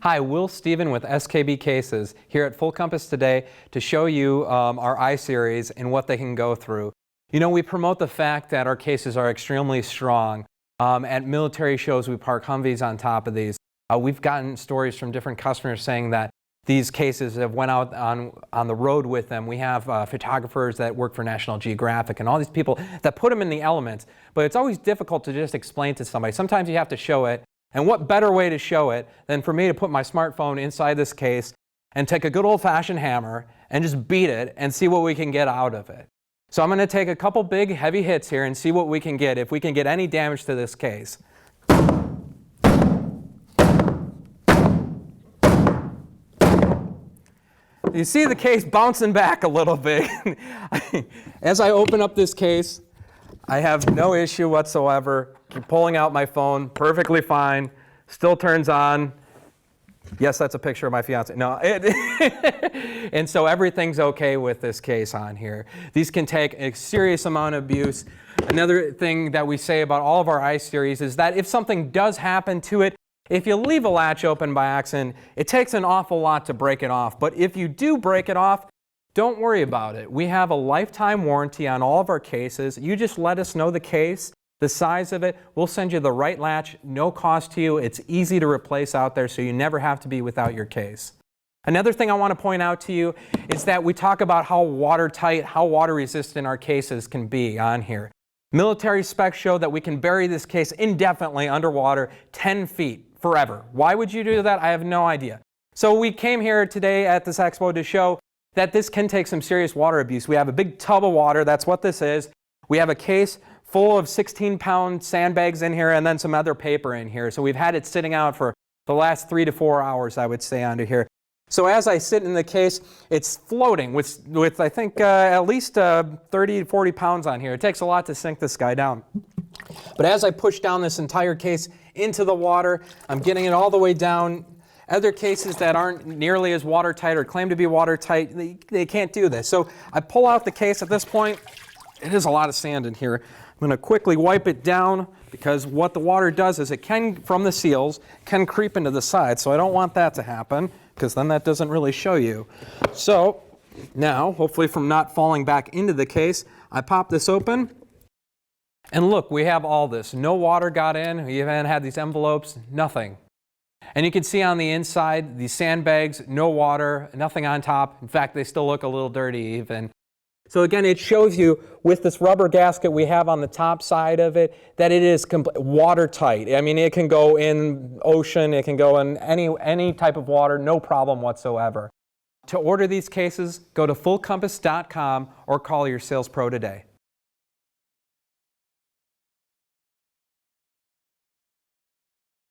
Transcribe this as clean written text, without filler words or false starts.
Hi, Will Stephen with SKB Cases here at Full Compass today to show you our iSeries and what they can go through. You know, we promote the fact that our cases are extremely strong. At military shows, we park Humvees on top of these. We've gotten stories from different customers saying that these cases have went out on the road with them. We have photographers that work for National Geographic and all these people that put them in the elements. But it's always difficult to just explain to somebody. Sometimes you have to show it. And what better way to show it than for me to put my smartphone inside this case and take a good old-fashioned hammer and just beat it and see what we can get out of it. So I'm going to take a couple big heavy hits here and see what we can get, if we can get any damage to this case. You see the case bouncing back a little bit. As I open up this case, I have no issue whatsoever. Keep pulling out my phone, perfectly fine, still turns on. Yes, that's a picture of my fiance. No, and so everything's okay with this case on here. These can take a serious amount of abuse. Another thing that we say about all of our iSeries is that if something does happen to it, if you leave a latch open by accident, it takes an awful lot to break it off. But if you do break it off, don't worry about it. We have a lifetime warranty on all of our cases. You just let us know the case, the size of it. We'll send you the right latch, no cost to you. It's easy to replace out there, so you never have to be without your case. Another thing I want to point out to you is that we talk about how watertight, how water resistant our cases can be on here. Military specs show that we can bury this case indefinitely underwater 10 feet forever. Why would you do that? I have no idea. So we came here today at this expo to show that this can take some serious water abuse. We have a big tub of water, that's what this is. We have a case full of 16-pound sandbags in here and then some other paper in here. So we've had it sitting out for the last 3 to 4 hours, I would say, under here. So as I sit in the case, it's floating with I think at least 30 to 40 pounds on here. It takes a lot to sink this guy down. But as I push down this entire case into the water, I'm getting it all the way down. Other cases that aren't nearly as watertight or claim to be watertight, they can't do this. So I pull out the case at this point. It is a lot of sand in here. I'm going to quickly wipe it down because what the water does is it can, from the seals, can creep into the side. So I don't want that to happen because then that doesn't really show you. So now, hopefully from not falling back into the case, I pop this open. And look, we have all this. No water got in. We even had these envelopes, nothing. And you can see on the inside, these sandbags, no water, nothing on top. In fact, they still look a little dirty even. So again, it shows you with this rubber gasket we have on the top side of it that it is watertight. I mean, it can go in ocean, it can go in any type of water, no problem whatsoever. To order these cases, go to fullcompass.com or call your sales pro today.